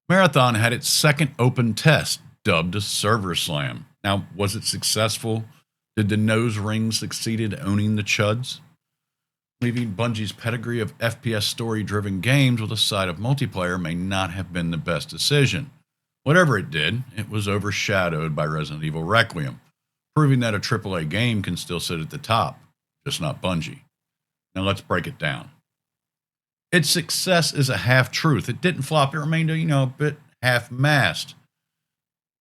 Marathon had its second open test, dubbed a server slam. Now, was it successful? Did the nose ring succeed at owning the chuds? Leaving Bungie's pedigree of FPS story driven games with a side of multiplayer may not have been the best decision. Whatever it did, it was overshadowed by Resident Evil Requiem, proving that a AAA game can still sit at the top, just not Bungie. Now let's break it down. Its success is a half truth. It didn't flop, it remained a bit half mast.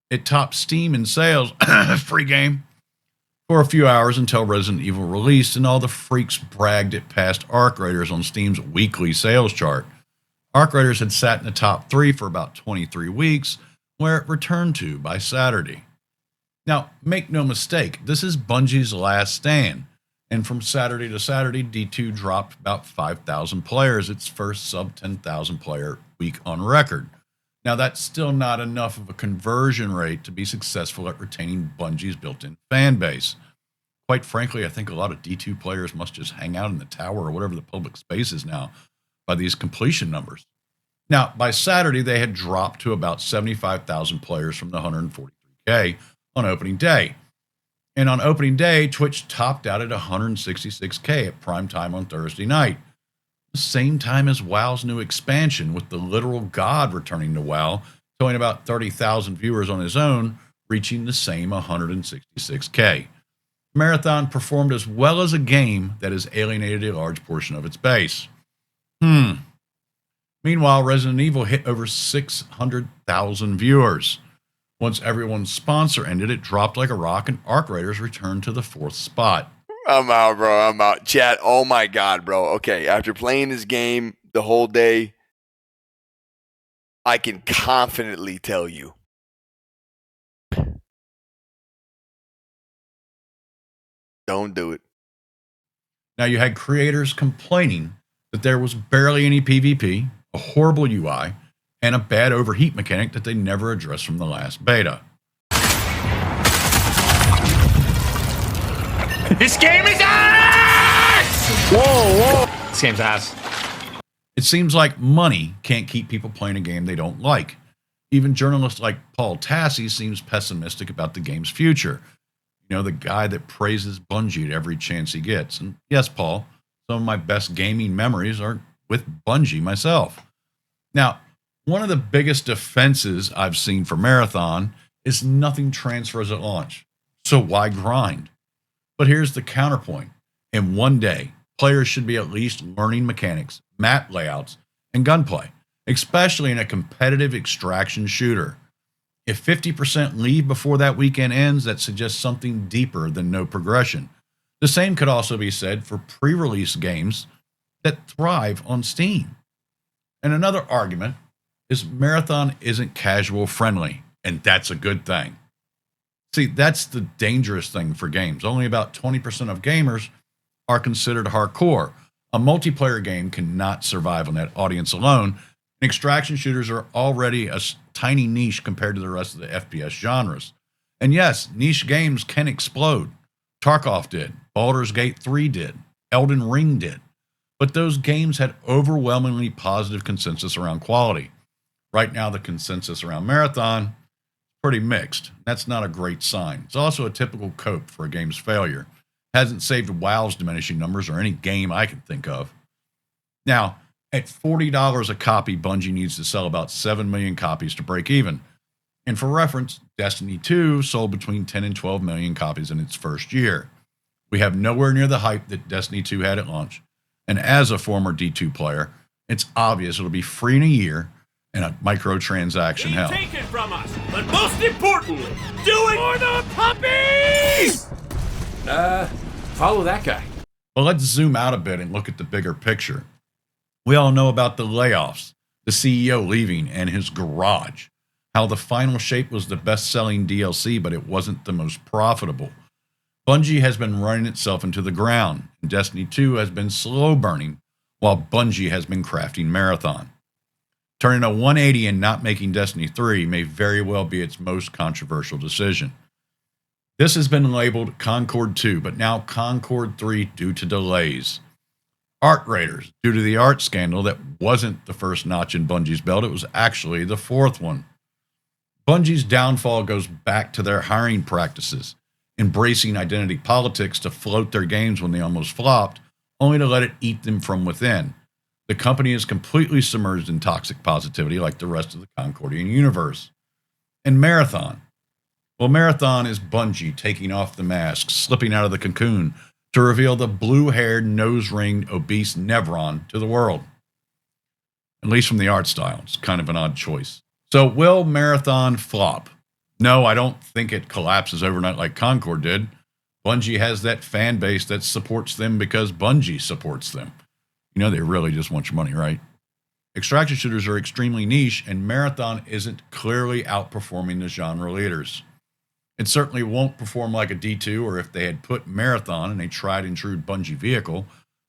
It topped Steam in sales, free game, for a few hours until Resident Evil released, and all the freaks bragged it passed Arc Raiders on Steam's weekly sales chart. Arc Raiders had sat in the top 3 for about 23 weeks, where it returned to by Saturday. Now, make no mistake, this is Bungie's last stand, and from Saturday to Saturday, D2 dropped about 5,000 players, its first sub 10,000 player week on record. Now, that's still not enough of a conversion rate to be successful at retaining Bungie's built-in fan base. Quite frankly, I think a lot of D2 players must just hang out in the tower or whatever the public space is now by these completion numbers. Now, by Saturday, they had dropped to about 75,000 players from the 143K on opening day. And on opening day, Twitch topped out at 166K at prime time on Thursday night. The same time as WoW's new expansion, with the literal god returning to WoW, towing about 30,000 viewers on his own, reaching the same 166K. Marathon performed as well as a game that has alienated a large portion of its base. Meanwhile, Resident Evil hit over 600,000 viewers. Once everyone's sponsor ended, it dropped like a rock, and Arc Raiders returned to the 4th spot. I'm out, bro. I'm out. Chat, oh my God, bro. Okay, after playing this game the whole day, I can confidently tell you. Don't do it. Now, you had creators complaining that there was barely any PvP, a horrible UI, and a bad overheat mechanic that they never addressed from the last beta. This game is ass! Whoa. This game's ass. It seems like money can't keep people playing a game they don't like. Even journalists like Paul Tassi seems pessimistic about the game's future. You know, the guy that praises Bungie at every chance he gets. And yes, Paul, some of my best gaming memories are with Bungie myself. Now, one of the biggest defenses I've seen for Marathon is nothing transfers at launch. So why grind? But here's the counterpoint. In one day, players should be at least learning mechanics, map layouts, and gunplay, especially in a competitive extraction shooter. If 50% leave before that weekend ends, that suggests something deeper than no progression. The same could also be said for pre-release games that thrive on Steam. And another argument is Marathon isn't casual friendly, and that's a good thing. See, that's the dangerous thing for games. Only about 20% of gamers are considered hardcore. A multiplayer game cannot survive on that audience alone. And extraction shooters are already a tiny niche compared to the rest of the FPS genres. And yes, niche games can explode. Tarkov did. Baldur's Gate 3 did. Elden Ring did. But those games had overwhelmingly positive consensus around quality. Right now, the consensus around Marathon is pretty mixed. That's not a great sign. It's also a typical cope for a game's failure. Hasn't saved WoW's diminishing numbers or any game I can think of. Now, at $40 a copy, Bungie needs to sell about 7 million copies to break even. And for reference, Destiny 2 sold between 10 and 12 million copies in its first year. We have nowhere near the hype that Destiny 2 had at launch. And as a former D2 player, it's obvious it'll be free in a year and a microtransaction hell. Take it from us, but most importantly, do it for the puppies! Follow that guy. Well, let's zoom out a bit and look at the bigger picture. We all know about the layoffs, the CEO leaving, and his garage. How the Final Shape was the best-selling DLC, but it wasn't the most profitable. Bungie has been running itself into the ground, and Destiny 2 has been slow burning, while Bungie has been crafting Marathon. Turning a 180 and not making Destiny 3 may very well be its most controversial decision. This has been labeled Concord 2, but now Concord 3 due to delays. Art raiders, due to the art scandal that wasn't the first notch in Bungie's belt, it was actually the fourth one. Bungie's downfall goes back to their hiring practices, embracing identity politics to float their games when they almost flopped, only to let it eat them from within. The company is completely submerged in toxic positivity like the rest of the Concordian universe. And Marathon. Well, Marathon is Bungie taking off the mask, slipping out of the cocoon to reveal the blue-haired, nose-ringed, obese Nevron to the world. At least from the art style. It's kind of an odd choice. So will Marathon flop? No, I don't think it collapses overnight like Concord did. Bungie has that fan base that supports them because Bungie supports them. You know, they really just want your money, right? Extraction shooters are extremely niche, and Marathon isn't clearly outperforming the genre leaders. It certainly won't perform like a D2, or if they had put Marathon in a tried and true Bungie vehicle,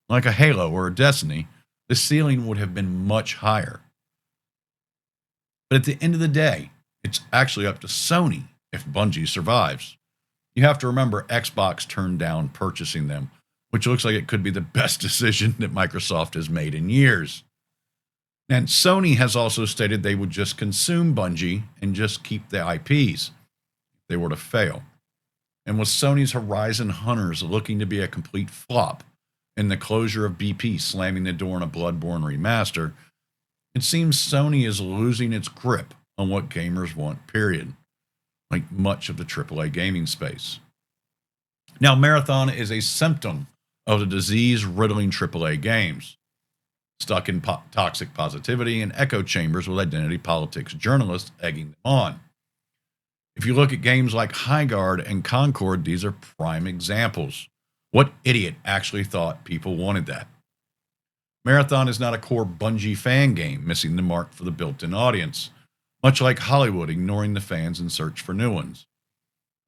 like a Halo or a Destiny, the ceiling would have been much higher. But at the end of the day, it's actually up to Sony if Bungie survives. You have to remember Xbox turned down purchasing them, which looks like it could be the best decision that Microsoft has made in years. And Sony has also stated they would just consume Bungie and just keep the IPs if they were to fail. And with Sony's Horizon Hunters looking to be a complete flop and the closure of BP slamming the door on a Bloodborne remaster, it seems Sony is losing its grip on what gamers want, period, like much of the AAA gaming space. Now, Marathon is a symptom of the disease-riddling AAA games, stuck in toxic positivity and echo chambers with identity politics journalists egging them on. If you look at games like Highguard and Concord, these are prime examples. What idiot actually thought people wanted that? Marathon is not a core Bungie fan game, missing the mark for the built-in audience, much like Hollywood ignoring the fans in search for new ones.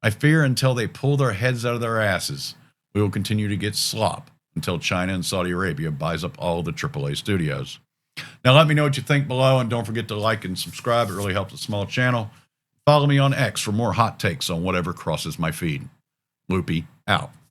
I fear until they pull their heads out of their asses, we will continue to get slop until China and Saudi Arabia buys up all the AAA studios. Now let me know what you think below, and don't forget to like and subscribe. It really helps a small channel. Follow me on X for more hot takes on whatever crosses my feed. Loopy out.